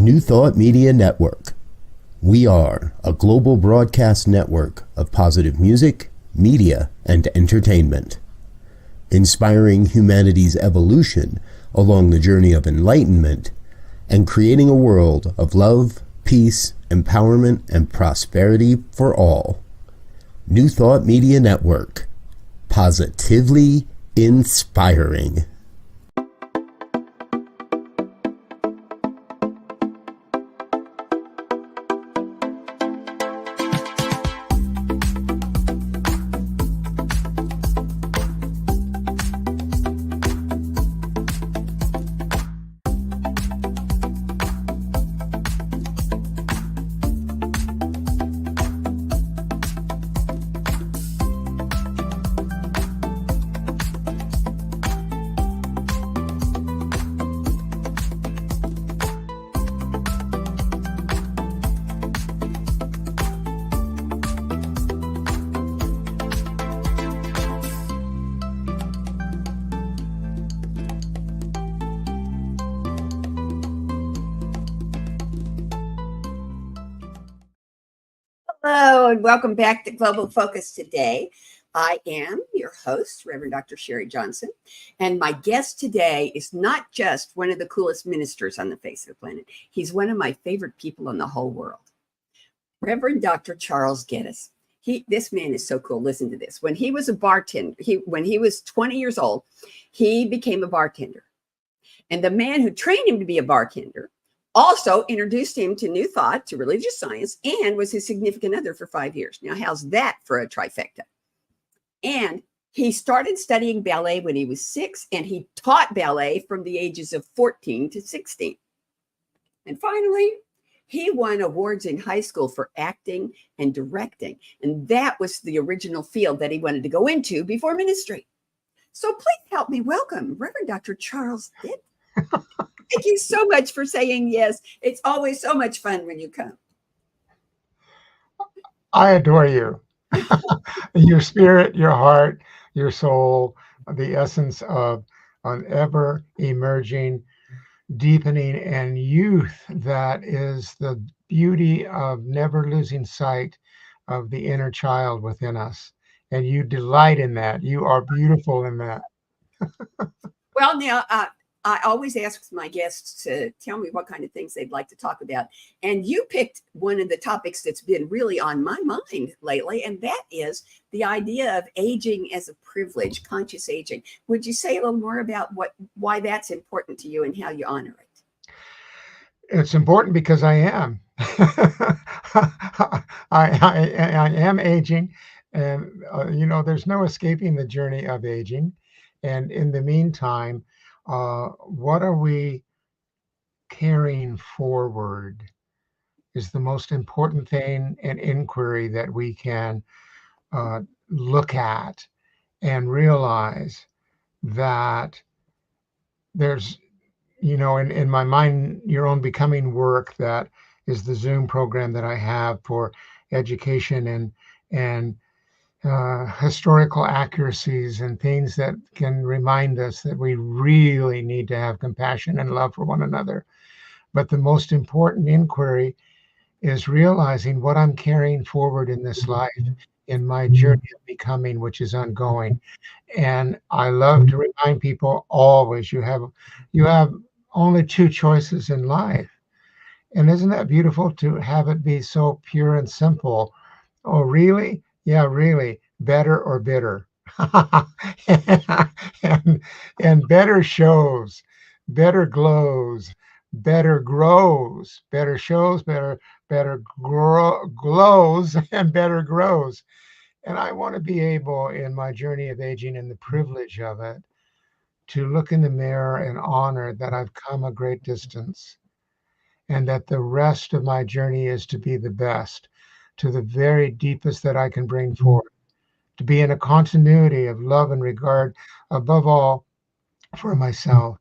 New Thought Media Network. We are a global broadcast network of positive music, media, and entertainment, inspiring humanity's evolution along the journey of enlightenment and creating a world of love, peace, empowerment, and prosperity for all. New Thought Media Network. Positively inspiring. Hello, and welcome back to Global Focus today. I am your host, Reverend Dr. Sharri Johnson, and my guest today is not just one of the coolest ministers on the face of the planet. He's one of my favorite people in the whole world, Reverend Dr. Charles Geddes. This man is so cool. Listen to this. When he was a bartender, when he was 20 years old, he became a bartender. And the man who trained him to be a bartender also introduced him to New Thought, to religious science, and was his significant other for 5 years. Now, how's that for a trifecta? And he started studying ballet when he was 6, and he taught ballet from the ages of 14 to 16. And finally, he won awards in high school for acting and directing. And that was the original field that he wanted to go into before ministry. So please help me welcome Reverend Dr. Charles Geddes. Thank you so much for saying yes. It's always so much fun when you come. I adore you. Your spirit, your heart, your soul, the essence of an ever emerging, deepening, and youth that is the beauty of never losing sight of the inner child within us. And you delight in that. You are beautiful in that. Well, now, I always ask my guests to tell me what kind of things they'd like to talk about. And you picked one of the topics that's been really on my mind lately, and that is the idea of aging as a privilege, conscious aging. Would you say a little more about why that's important to you and how you honor it? It's important because I am. I am aging, and there's no escaping the journey of aging. And in the meantime, what are we carrying forward is the most important thing and inquiry that we can look at and realize that there's, in my Mind Your Own Becoming work, that is the Zoom program that I have for education and historical accuracies and things that can remind us that we really need to have compassion and love for one another. But the most important inquiry is realizing what I'm carrying forward in this life, in my journey of becoming, which is ongoing. And I love to remind people always, you have only two choices in life. And isn't that beautiful to have it be so pure and simple? Oh, really? Yeah, really. Better or bitter. and better shows, better glows, better grows, better shows, better glows, and better grows. And I want to be able, in my journey of aging and the privilege of it, to look in the mirror and honor that I've come a great distance, and that the rest of my journey is to be the best, to the very deepest that I can bring forth, to be in a continuity of love and regard, above all, for myself.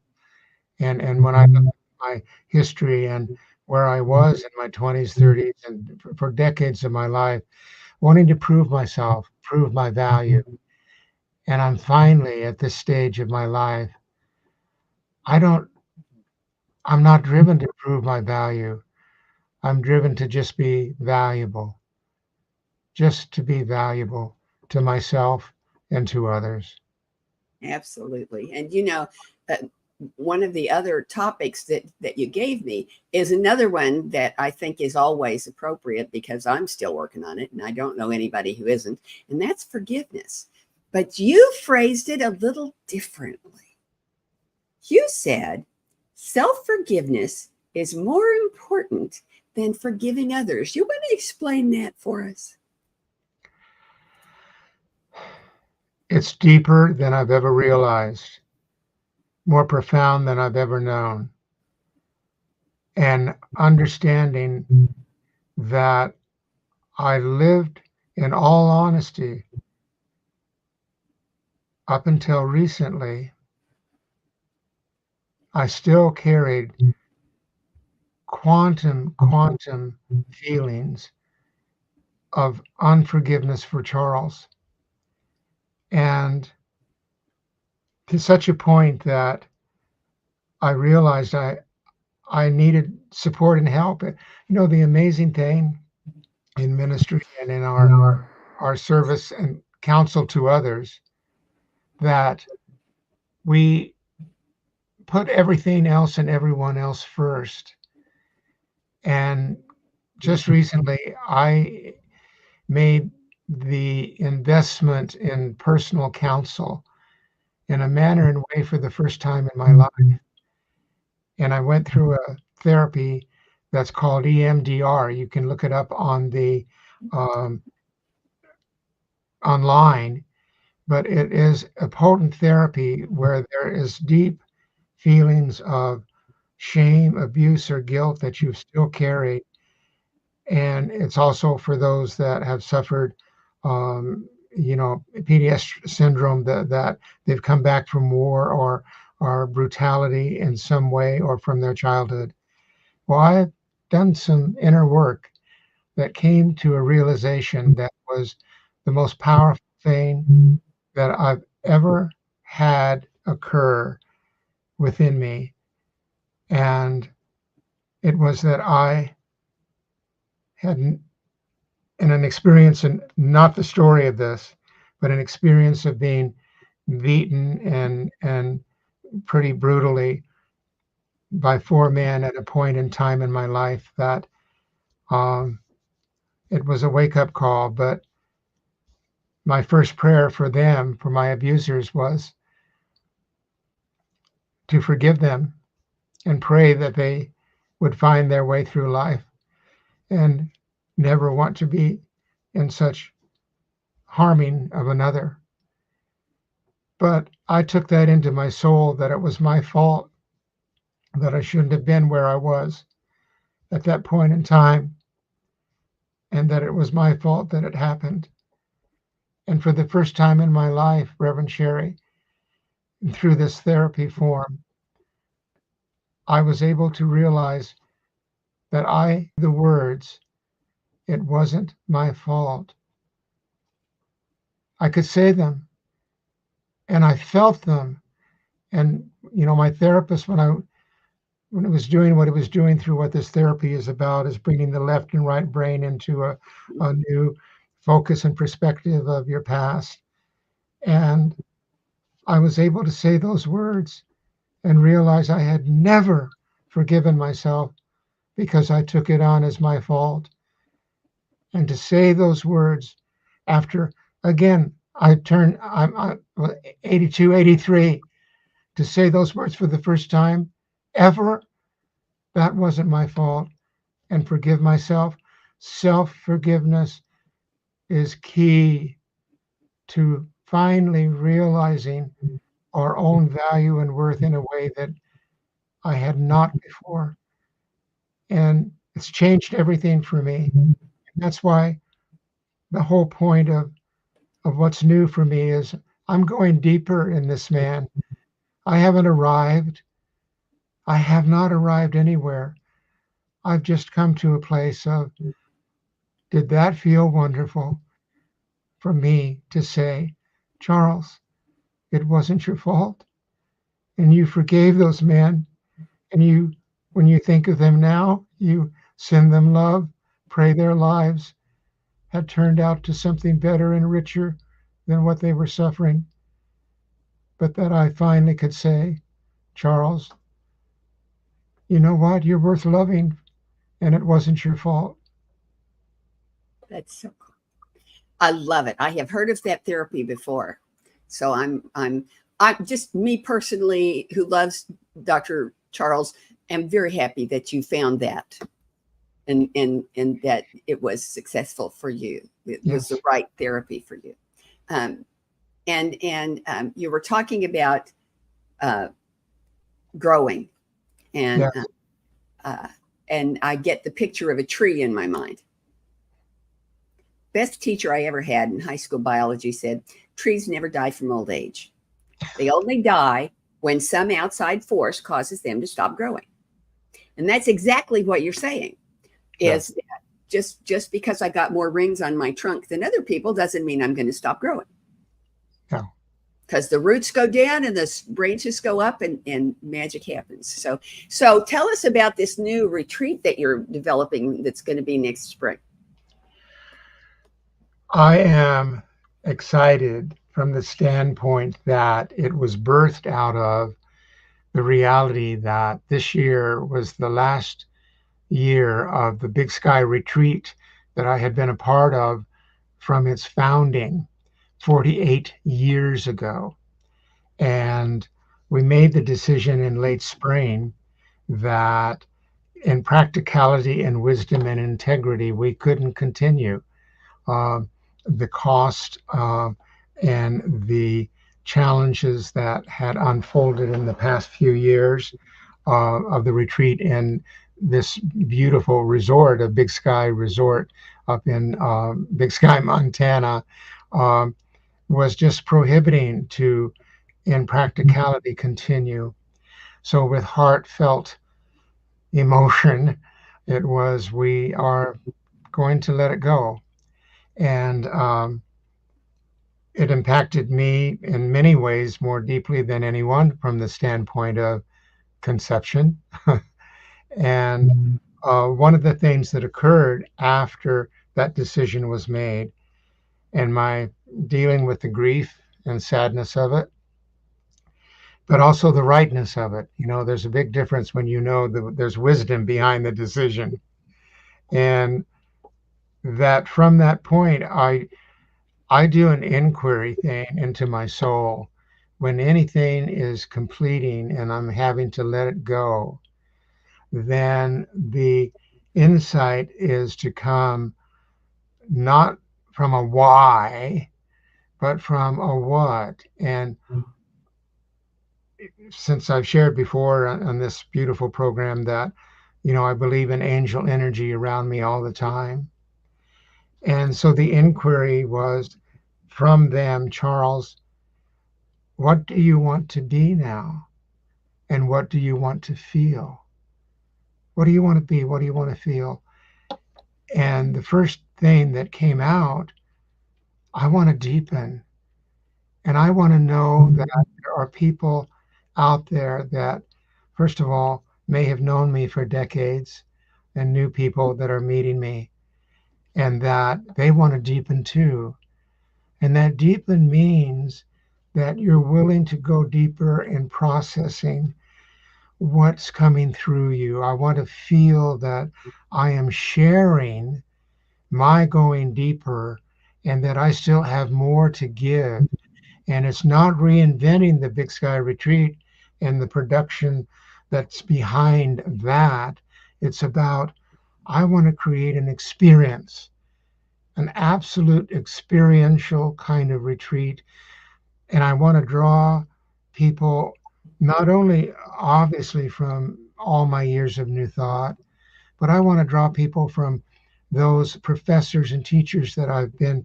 And when I look at my history and where I was in my 20s, 30s, and for decades of my life, wanting to prove myself, prove my value. And I'm finally at this stage of my life. I don't I'm not driven to prove my value. I'm driven to just be valuable, just to be valuable to myself and to others. Absolutely. And uh, one of the other topics that you gave me is another one that I think is always appropriate because I'm still working on it and I don't know anybody who isn't, and that's forgiveness. But you phrased it a little differently. You said self-forgiveness is more important than forgiving others. You want to explain that for us? It's deeper than I've ever realized, more profound than I've ever known. And understanding that I lived, in all honesty, up until recently, I still carried quantum feelings of unforgiveness for Charles. And to such a point that I realized I needed support and help. The amazing thing in ministry and in our service and counsel to others, that we put everything else and everyone else first. And just recently, I made the investment in personal counsel in a manner and way for the first time in my life. And I went through a therapy that's called EMDR. You can look it up on the online, but it is a potent therapy where there is deep feelings of shame, abuse, or guilt that you still carry. And it's also for those that have suffered, PTSD syndrome, that they've come back from war or brutality in some way or from their childhood. Well, I've done some inner work that came to a realization that was the most powerful thing that I've ever had occur within me. And it was that I had, in an experience, and not the story of this, but an experience of being beaten and pretty brutally by 4 men at a point in time in my life, that it was a wake-up call. But my first prayer for them, for my abusers, was to forgive them and pray that they would find their way through life and never want to be in such harming of another. But I took that into my soul, that it was my fault, that I shouldn't have been where I was at that point in time, and that it was my fault that it happened. And for the first time in my life, Reverend Sharri, through this therapy form, I was able to realize that the words, "It wasn't my fault," I could say them, and I felt them. And my therapist, when it was doing what it was doing through what this therapy is about, is bringing the left and right brain into a new focus and perspective of your past. And I was able to say those words and realize I had never forgiven myself because I took it on as my fault. And to say those words after, again, I'm 82, 83, to say those words for the first time ever, that wasn't my fault, and forgive myself. Self-forgiveness is key to finally realizing our own value and worth in a way that I had not before. And it's changed everything for me. And that's why the whole point of what's new for me is I'm going deeper in this man. I haven't arrived. I have not arrived anywhere. I've just come to a place of, did that feel wonderful for me to say, Charles, it wasn't your fault. And you forgave those men, and you when you think of them now, you send them love, pray their lives had turned out to something better and richer than what they were suffering. But that I finally could say, Charles, you know what? You're worth loving, and it wasn't your fault. That's so cool. I love it. I have heard of that therapy before. So I'm just, me personally, who loves Dr. Charles, am very happy that you found that and that it was successful for you. It was the right therapy for you. And you were talking about growing, and I get the picture of a tree in my mind. Best teacher I ever had in high school biology said, trees never die from old age. They only die when some outside force causes them to stop growing. And that's exactly what you're saying, is that just because I got more rings on my trunk than other people doesn't mean I'm going to stop growing. No. Because the roots go down and the branches go up, and magic happens. So tell us about this new retreat that you're developing that's going to be next spring. I am excited from the standpoint that it was birthed out of the reality that this year was the last year of the Big Sky Retreat that I had been a part of from its founding 48 years ago. And we made the decision in late spring that in practicality and wisdom and integrity, we couldn't continue. The cost and the challenges that had unfolded in the past few years of the retreat in this beautiful resort, a Big Sky Resort up in Big Sky, Montana, was just prohibiting to, in practicality, continue. So with heartfelt emotion, it was, we are going to let it go. And it impacted me in many ways more deeply than anyone from the standpoint of conception. And one of the things that occurred after that decision was made, and my dealing with the grief and sadness of it, but also the rightness of it. You know, there's a big difference when you know there's wisdom behind the decision. And that from that point, I do an inquiry thing into my soul. When anything is completing and I'm having to let it go, then the insight is to come not from a why, but from a what. And since I've shared before on this beautiful program that, you know, I believe in angel energy around me all the time. And so the inquiry was from them, Charles, what do you want to be now? And what do you want to feel? What do you want to be? What do you want to feel? And the first thing that came out, I want to deepen. And I want to know that there are people out there that, first of all, may have known me for decades, and new people that are meeting me, and that they want to deepen too. And that deepen means that you're willing to go deeper in processing what's coming through you. I want to feel that I am sharing my going deeper, and that I still have more to give. And it's not reinventing the Big Sky Retreat and the production that's behind that. It's about, I want to create an experience, an absolute experiential kind of retreat. And I want to draw people, not only obviously from all my years of New Thought, but I want to draw people from those professors and teachers that I've been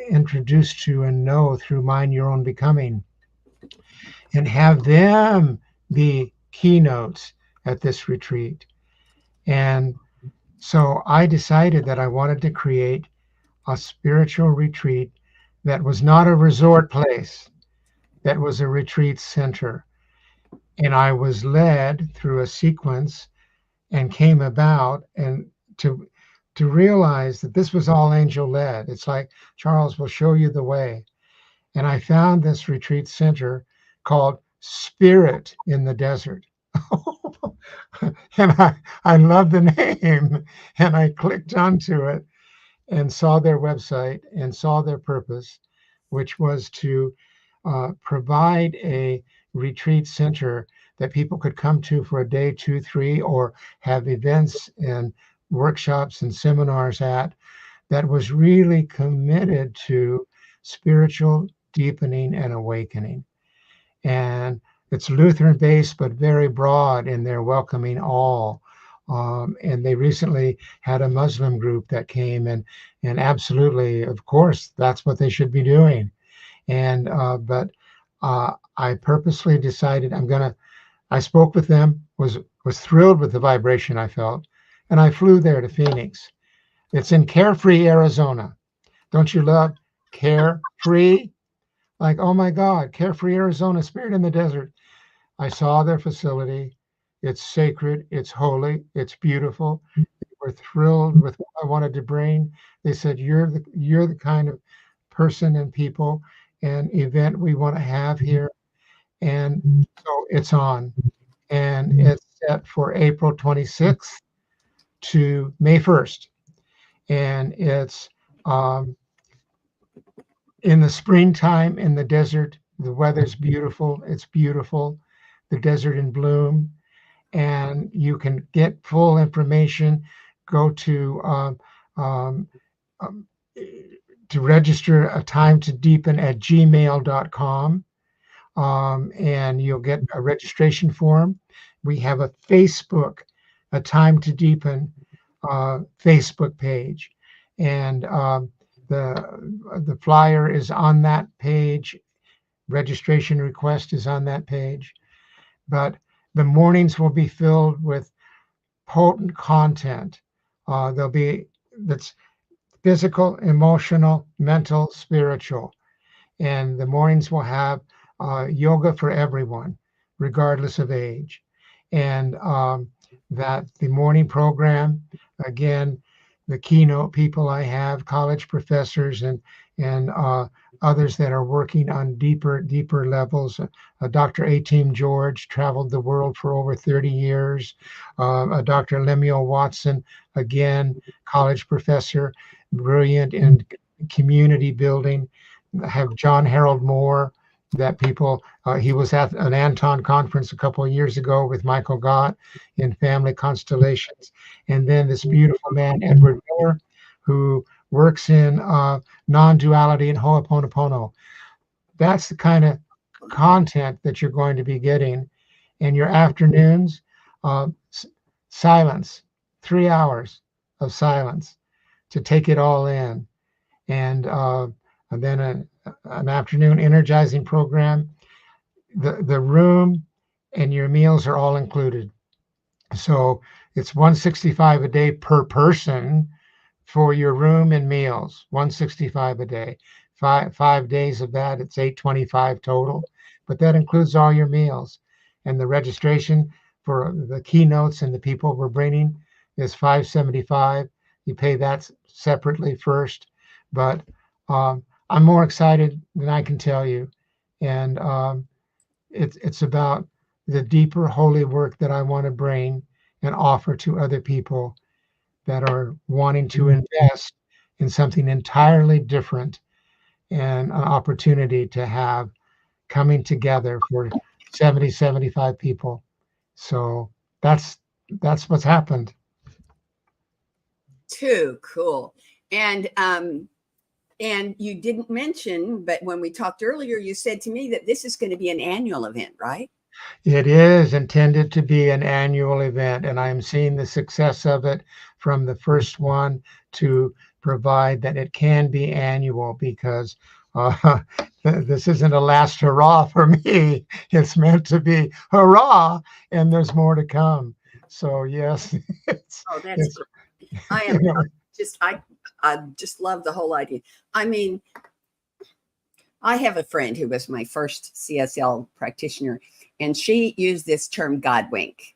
introduced to and know through Mind Your Own Becoming, and have them be keynotes at this retreat. And so I decided that I wanted to create a spiritual retreat that was not a resort place, that was a retreat center. And I was led through a sequence and came about and to realize that this was all angel led. It's like, Charles will show you the way. And I found this retreat center called Spirit in the Desert. And I love the name. And I clicked onto it and saw their website and saw their purpose, which was to provide a retreat center that people could come to for a day, 2, 3, or have events and workshops and seminars at, that was really committed to spiritual deepening and awakening. And it's Lutheran based, but very broad in their welcoming all. And they recently had a Muslim group that came, and absolutely, of course, that's what they should be doing. And but I purposely decided I spoke with them, was thrilled with the vibration I felt, and I flew there to Phoenix. It's in Carefree, Arizona. Don't you love Carefree? Like, oh my God, Carefree, Arizona, Spirit in the Desert. I saw their facility. It's sacred, it's holy, it's beautiful. They were thrilled with what I wanted to bring. They said, you're the kind of person and people and event we want to have here. And so it's on. And it's set for April 26th to May 1st. And it's in the springtime in the desert. The weather's beautiful. It's beautiful. The desert in bloom. And you can get full information. Go to register a time to deepen at gmail.com. And you'll get a registration form. We have a Facebook, a Time to Deepen Facebook page. And the flyer is on that page. Registration request is on that page. But the mornings will be filled with potent content. That's physical, emotional, mental, spiritual. And the mornings will have yoga for everyone, regardless of age. And that the morning program, again, the keynote people I have, college professors and others that are working on deeper levels. Dr. A-Team George traveled the world for over 30 years. Dr. Lemuel Watson, again, college professor, brilliant in community building. I have John Harold Moore, that people, he was at an Anton conference a couple of years ago with Michael Gott in Family Constellations. And then this beautiful man, Edward Miller, who works in non-duality and Ho'oponopono. That's the kind of content that you're going to be getting. And your afternoons, silence, 3 hours of silence to take it all in. And then an afternoon energizing program. The room and your meals are all included. So it's $165 a day per person for your room and meals. $165 a day. 5 days of that, it's $825 total. But that includes all your meals. And the registration for the keynotes and the people we're bringing is $575. You pay that separately first. But I'm more excited than I can tell you. And it's about the deeper holy work that I want to bring and offer to other people that are wanting to invest in something entirely different, and an opportunity to have coming together for 70, 75 people. So that's what's happened. Too cool. And you didn't mention, but when we talked earlier, you said to me that this is going to be an annual event, right? It is intended to be an annual event, and I'm seeing the success of it from the first one to provide that it can be annual, because this isn't a last hurrah for me. It's meant to be hurrah, and there's more to come. So yes. That's great. I just love the whole idea. I mean, I have a friend who was my first CSL practitioner, and she used this term God wink.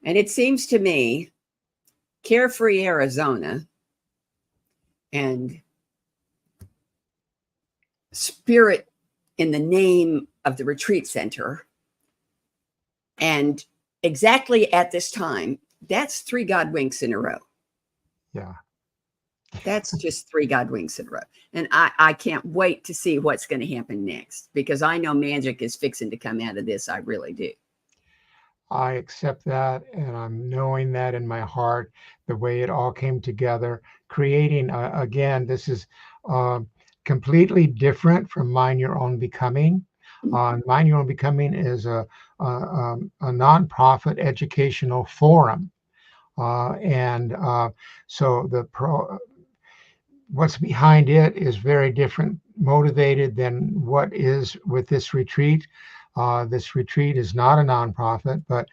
And it seems to me Carefree Arizona and Spirit in the name of the retreat center, and exactly at this time, that's 3 God winks in a row. Yeah. That's just 3 God winks in a row. And I can't wait to see what's going to happen next, because I know magic is fixing to come out of this. I really do. I accept that, and I'm knowing that in my heart, the way it all came together, creating, again, this is completely different from Mind Your Own Becoming. Mind Your Own Becoming is a nonprofit educational forum. So what's behind it is very different motivated than what is with this retreat. This retreat is not a nonprofit, but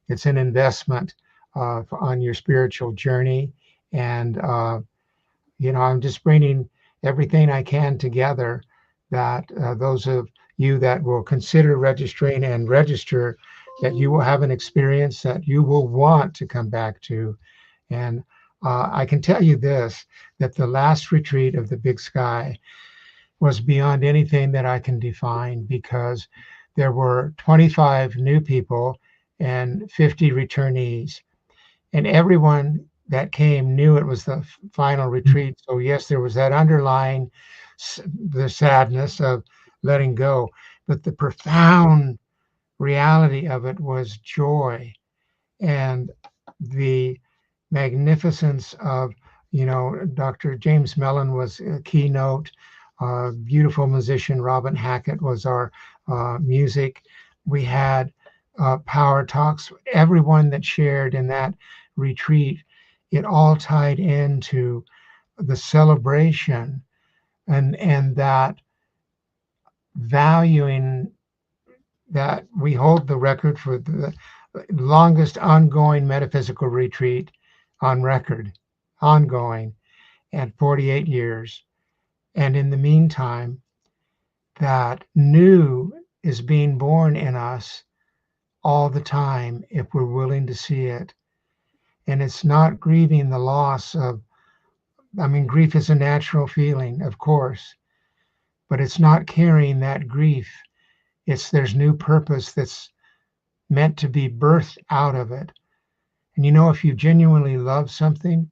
it's an investment on your spiritual journey. And, I'm just bringing everything I can together that those of you that will consider registering and register, that you will have an experience that you will want to come back to. And I can tell you this, that the last retreat of the Big Sky was beyond anything that I can define, because there were 25 new people and 50 returnees. And everyone that came knew it was the final retreat. So yes, there was that underlying the sadness of letting go, but the profound reality of it was joy and the magnificence of, Dr. James Mellon was a keynote, beautiful musician. Robin Hackett was our music. We had power talks. Everyone that shared in that retreat, it all tied into the celebration and that valuing that we hold the record for the longest ongoing metaphysical retreat on record, ongoing at 48 years. And in the meantime, that new is being born in us all the time if we're willing to see it. And it's not grieving the loss of, grief is a natural feeling, of course, but it's not carrying that grief. There's new purpose that's meant to be birthed out of it. And if you genuinely love something,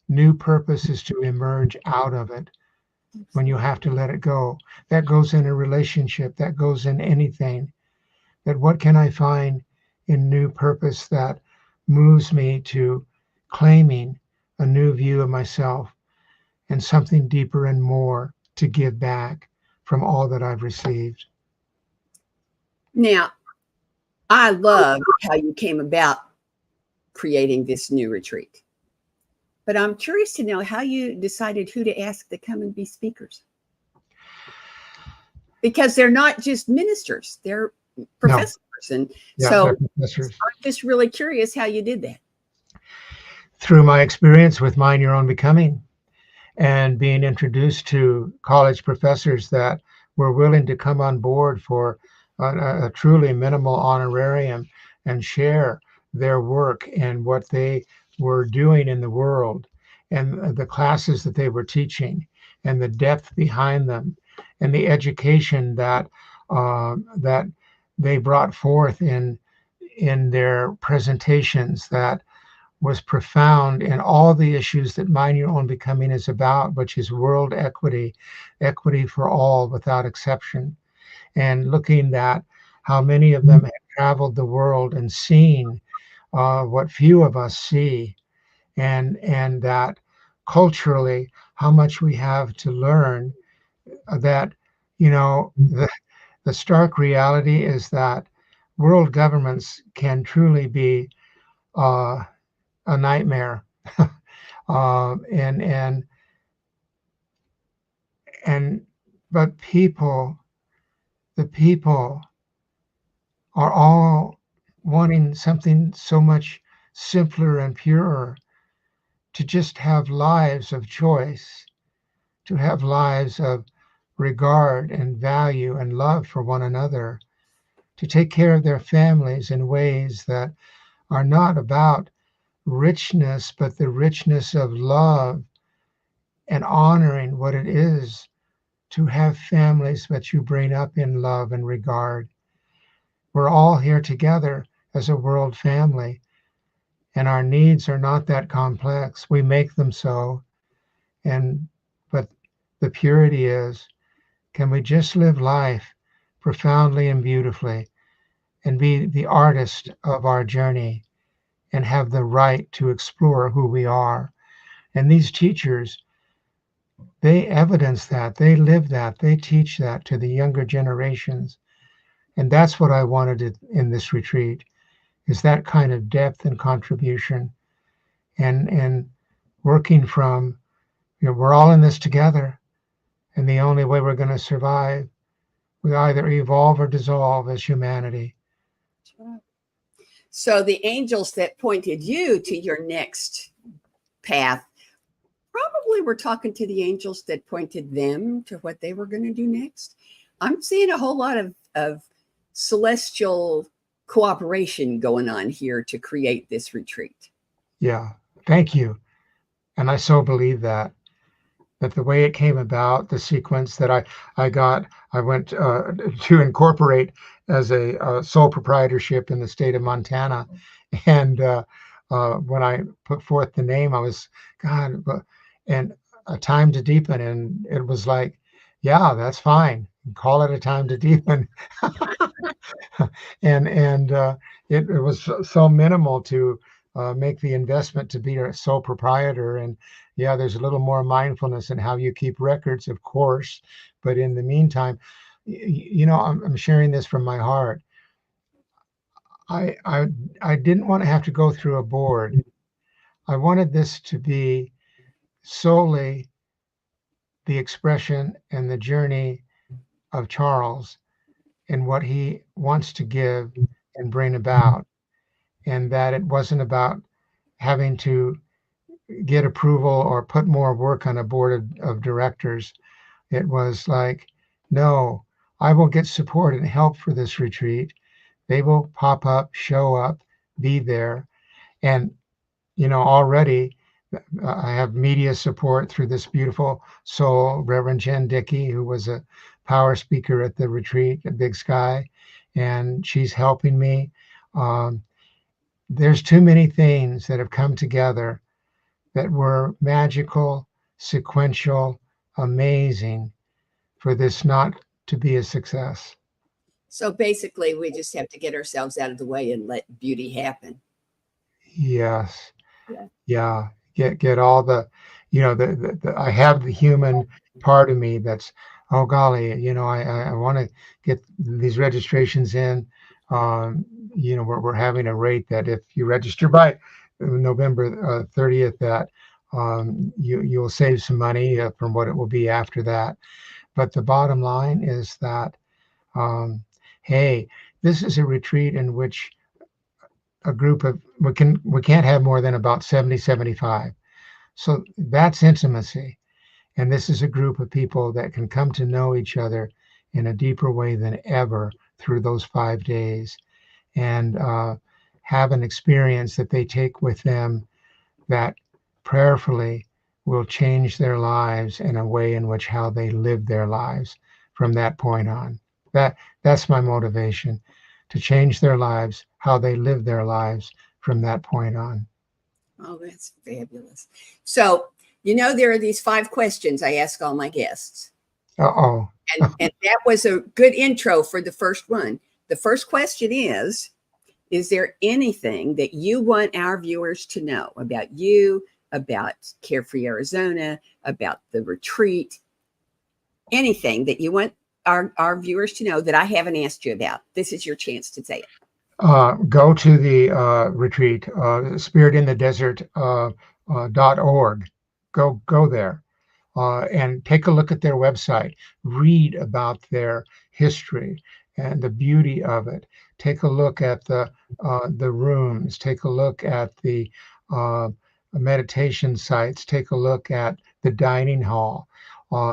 new purpose is to emerge out of it when you have to let it go. That goes in a relationship, that goes in anything. That what can I find in new purpose that moves me to claiming a new view of myself and something deeper and more to give back from all that I've received. Now, I love how you came about creating this new retreat, but I'm curious to know how you decided who to ask to come and be speakers, because they're not just ministers, they're professors. No. And so I'm just really curious how you did that. Through my experience with Mind Your Own Becoming and being introduced to college professors that were willing to come on board for a truly minimal honorarium and share their work and what they were doing in the world and the classes that they were teaching and the depth behind them and the education that that they brought forth in their presentations that was profound in all the issues that Mind Your Own Becoming is about, which is world equity, equity for all without exception. And looking at how many of them have traveled the world and seen what few of us see, and that culturally how much we have to learn. That the stark reality is that world governments can truly be a nightmare, but the people are all wanting something so much simpler and purer, to just have lives of choice, to have lives of regard and value and love for one another, to take care of their families in ways that are not about richness, but the richness of love and honoring what it is to have families that you bring up in love and regard. We're all here together as a world family, and our needs are not that complex. We make them so. But the purity is, can we just live life profoundly and beautifully and be the artist of our journey and have the right to explore who we are? And these teachers, they evidence that, they live that, they teach that to the younger generations. And that's what I wanted in this retreat, is that kind of depth and contribution, and working from, we're all in this together, and the only way we're going to survive, we either evolve or dissolve as humanity. So the angels that pointed you to your next path probably were talking to the angels that pointed them to what they were going to do next. I'm seeing a whole lot of celestial cooperation going on here to create this retreat. Yeah, thank you. And I so believe that the way it came about, the sequence that I went to incorporate as a sole proprietorship in the state of Montana. And when I put forth the name, I was, God, and a time to deepen. And it was like, yeah, that's fine. Call it a time to deepen. and it was so minimal to make the investment to be a sole proprietor. And yeah, there's a little more mindfulness in how you keep records, of course. But in the meantime, I'm sharing this from my heart. I didn't want to have to go through a board. I wanted this to be solely the expression and the journey of Charles and what he wants to give and bring about, and that it wasn't about having to get approval or put more work on a board of directors. It was like, no, I will get support and help for this retreat. They will pop up, show up, be there. And, already I have media support through this beautiful soul, Reverend Jen Dickey, who was a power speaker at the retreat at Big Sky, and she's helping me. There's too many things that have come together that were magical, sequential, amazing for this not to be a success. So basically, we just have to get ourselves out of the way and let beauty happen. Yes. Yeah. Get all the, I have the human part of me that's, oh golly, I want to get these registrations in. We're having a rate that if you register by November 30th, that you'll save some money from what it will be after that. But the bottom line is that, hey, this is a retreat in which a group of, we can't have more than about 70, 75. So that's intimacy. And this is a group of people that can come to know each other in a deeper way than ever through those 5 days, and have an experience that they take with them that prayerfully will change their lives in a way in which how they live their lives from that point on. That's my motivation, to change their lives, how they live their lives from that point on. Oh, that's fabulous. So, there are these 5 questions I ask all my guests. Uh-oh. And that was a good intro for the first one. The first question is there anything that you want our viewers to know about you, about Carefree Arizona, about the retreat? Anything that you want our viewers to know that I haven't asked you about? This is your chance to say it. Go to the retreat, spiritinthedesert.org. Go there and take a look at their website. Read about their history and the beauty of it. Take a look at the rooms. Take a look at the meditation sites. Take a look at the dining hall.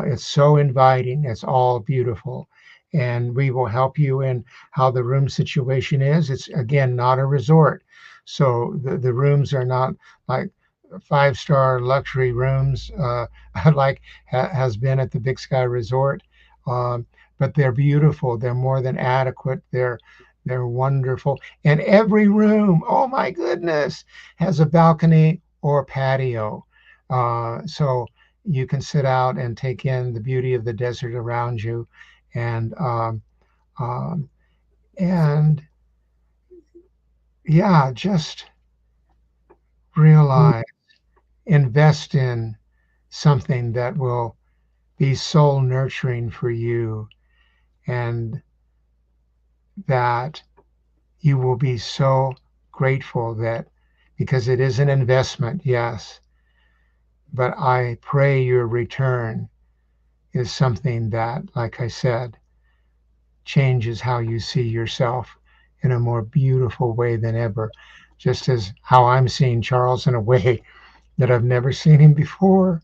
It's so inviting. It's all beautiful. And we will help you in how the room situation is. It's, again, not a resort. So the rooms are not like 5-star luxury rooms like has been at the Big Sky Resort. But they're beautiful. They're more than adequate. They're wonderful. And every room, oh my goodness, has a balcony or patio. So you can sit out and take in the beauty of the desert around you, and um, and yeah, just realize, invest in something that will be soul nurturing for you, and that you will be so grateful that, because it is an investment, yes, but I pray your return is something that, like I said, changes how you see yourself in a more beautiful way than ever, just as how I'm seeing Charles in a way that I've never seen him before.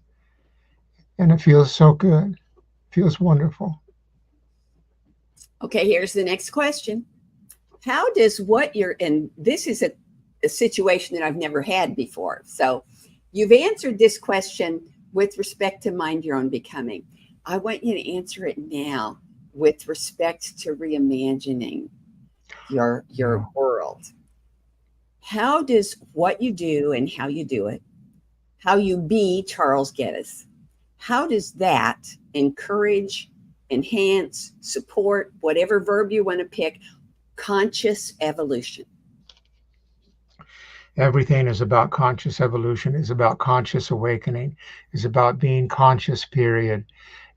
And it feels so good. It feels wonderful. Okay, here's the next question. How does what you're in, this is a situation that I've never had before. So you've answered this question with respect to mind your own becoming. I want you to answer it now with respect to reimagining your world. How does what you do and how you do it, how you be Charles Geddes, how does that encourage, enhance, support, whatever verb you want to pick, conscious evolution? Everything is about conscious evolution, is about conscious awakening, is about being conscious, period.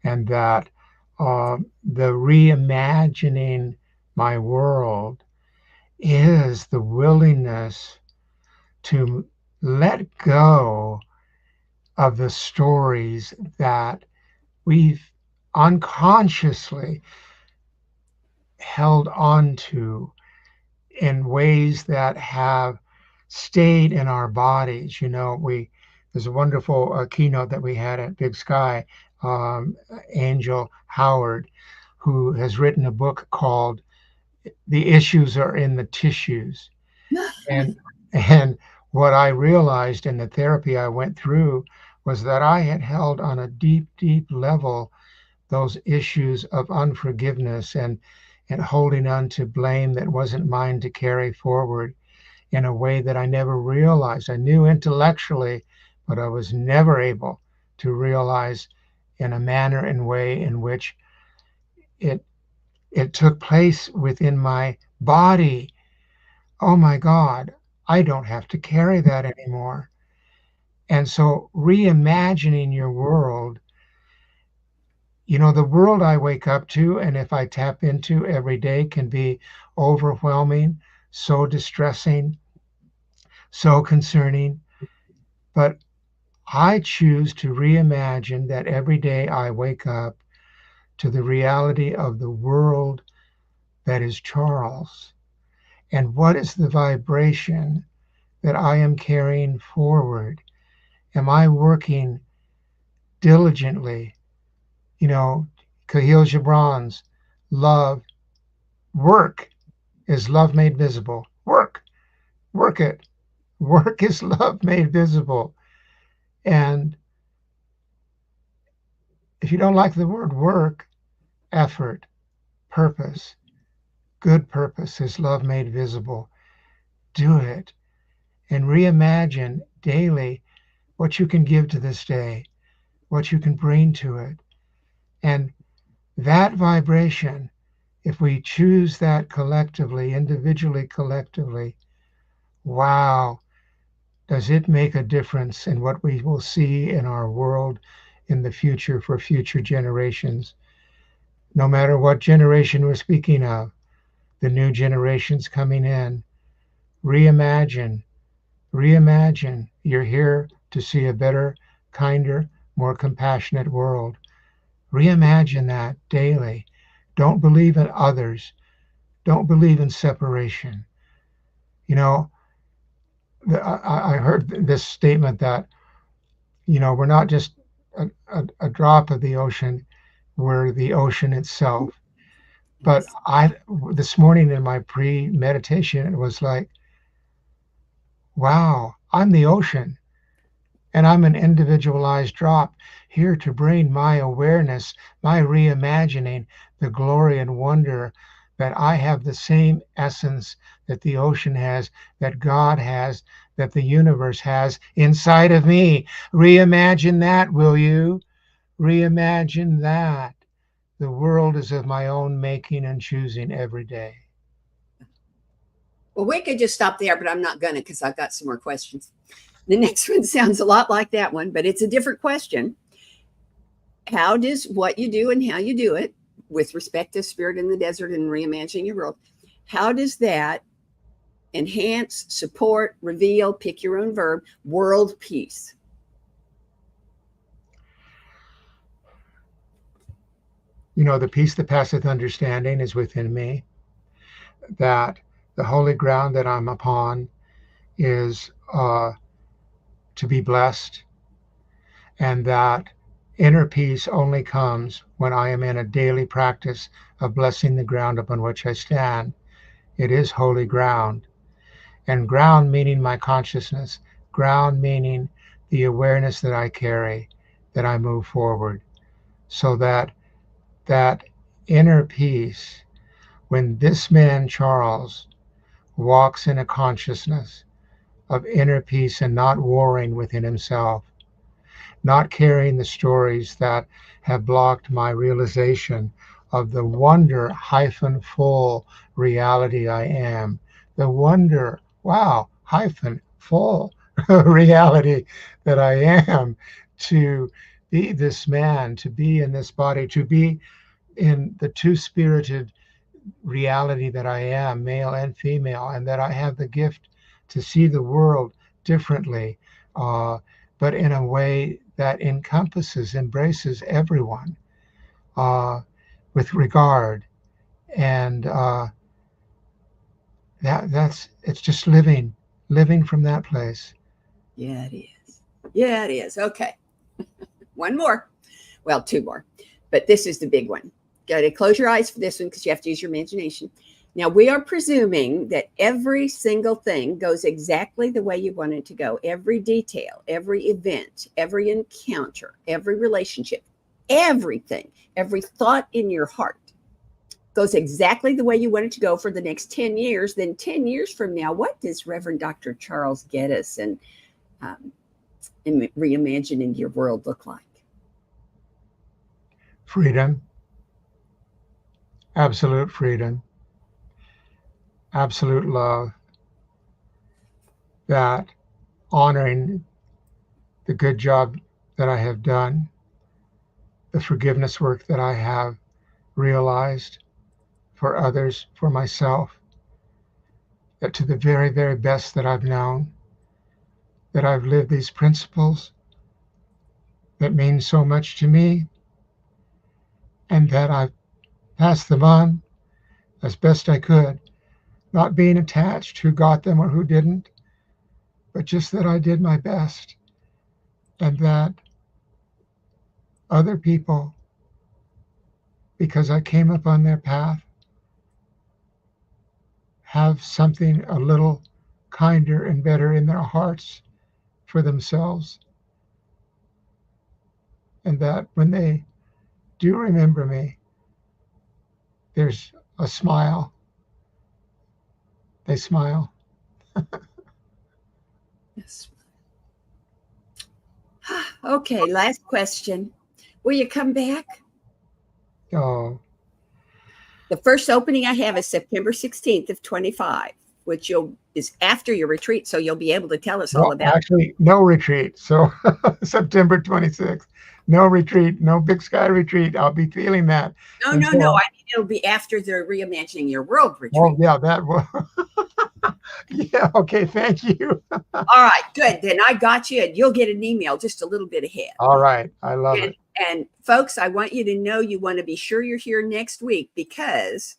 And that the reimagining my world is the willingness to let go of the stories that we've unconsciously held on to in ways that have stayed in our bodies. There's a wonderful keynote that we had at Big Sky, Angel Howard, who has written a book called "The Issues Are in the Tissues." And what I realized in the therapy I went through was that I had held on a deep, deep level those issues of unforgiveness and holding on to blame that wasn't mine to carry forward in a way that I never realized. I knew intellectually, but I was never able to realize in a manner and way in which it took place within my body. Oh my God, I don't have to carry that anymore. And so reimagining your world, the world I wake up to and if I tap into every day can be overwhelming, so distressing, so concerning. But I choose to reimagine that every day I wake up to the reality of the world that is Charles. And what is the vibration that I am carrying forward? Am I working diligently? Khalil Gibran's love, work is love made visible. Work it. Work is love made visible. And if you don't like the word work, effort, purpose, good purpose is love made visible. Do it and reimagine daily what you can give to this day, what you can bring to it. And that vibration, if we choose that collectively, individually, collectively, wow, does it make a difference in what we will see in our world in the future for future generations? No matter what generation we're speaking of, the new generations coming in, reimagine. You're here to see a better, kinder, more compassionate world. Reimagine that daily. Don't believe in others. Don't believe in separation. I heard this statement that, we're not just a drop of the ocean were the ocean itself. But this morning in my pre-meditation, it was like, wow, I'm the ocean. And I'm an individualized drop here to bring my awareness, my reimagining the glory and wonder that I have the same essence that the ocean has, that God has, that the universe has inside of me. Reimagine that, will you? Reimagine that. The world is of my own making and choosing every day. Well, we could just stop there, but I'm not going to because I've got some more questions. The next one sounds a lot like that one, but it's a different question. How does what you do and how you do it with respect to Spirit in the Desert and reimagining your world, how does that enhance, support, reveal, pick your own verb, world peace? You know, the peace that passeth understanding is within me, that the holy ground that I'm upon is to be blessed, and that inner peace only comes when I am in a daily practice of blessing the ground upon which I stand. It is holy ground, and ground meaning my consciousness, ground meaning the awareness that I carry, that I move forward, so that inner peace, when this man Charles walks in a consciousness of inner peace and not warring within himself, not carrying the stories that have blocked my realization of the wonder hyphen full reality I am, the wonder, wow, hyphen full reality that I am, to be this man, to be in this body, to be in the two-spirited reality that I am, male and female, and that I have the gift to see the world differently, but in a way that encompasses, embraces everyone with regard. And it's just living from that place. Yeah, it is. Yeah, it is. Okay. One more. Well, two more, but this is the big one. Got to close your eyes for this one because you have to use your imagination. Now, we are presuming that every single thing goes exactly the way you want it to go. Every detail, every event, every encounter, every relationship, everything, every thought in your heart goes exactly the way you want it to go for the next 10 years. Then 10 years from now, what does Reverend Dr. Charles Geddes and reimagining your world look like? Freedom. Absolute freedom. Absolute love. That honoring the good job that I have done, the forgiveness work that I have realized for others, for myself, that to the very, very best that I've known, that I've lived these principles that mean so much to me, and that I've passed them on as best I could, not being attached who got them or who didn't, but just that I did my best, and that other people, because I came up on their path, have something a little kinder and better in their hearts for themselves. And that when they do remember me, there's a smile. They smile. Yes. Okay, last question. Will you come back? Oh, The first opening I have is September 16th of 25, which is after your retreat, so you'll be able to tell us all about. Actually, no retreat. So September 26th, no retreat, no Big Sky retreat. I'll be feeling that. No. I mean, it'll be after the Reimagining Your World retreat. Oh, yeah, that will. Yeah, okay, thank you. All right, good. Then I got you, and you'll get an email just a little bit ahead. All right, I love it. And folks, I want you to know you want to be sure you're here next week because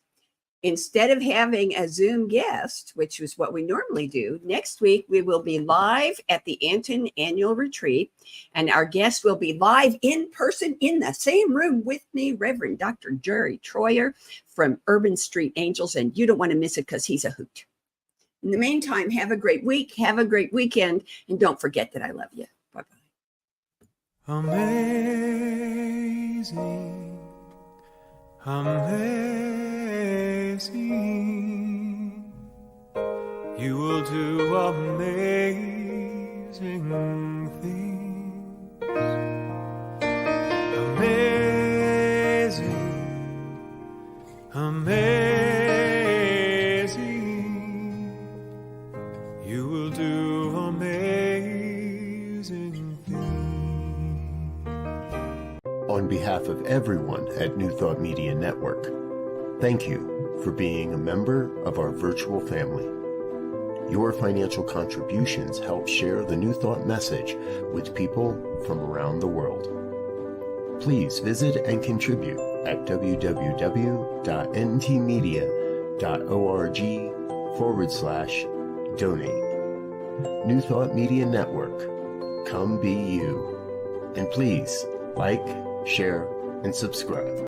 instead of having a Zoom guest, which is what we normally do, next week we will be live at the Anton Annual Retreat, and our guest will be live in person in the same room with me, Reverend Dr. Jerry Troyer from Urban Street Angels, and you don't want to miss it because he's a hoot. In the meantime, have a great week, have a great weekend, and don't forget that I love you. Bye-bye. Amazing, amazing, you will do amazing things. Amazing, amazing, you will do amazing things. On behalf of everyone at New Thought Media Network, thank you for being a member of our virtual family. Your financial contributions help share the New Thought message with people from around the world. Please visit and contribute at www.ntmedia.org/donate. New Thought Media Network, come be you. And please like, share, and subscribe.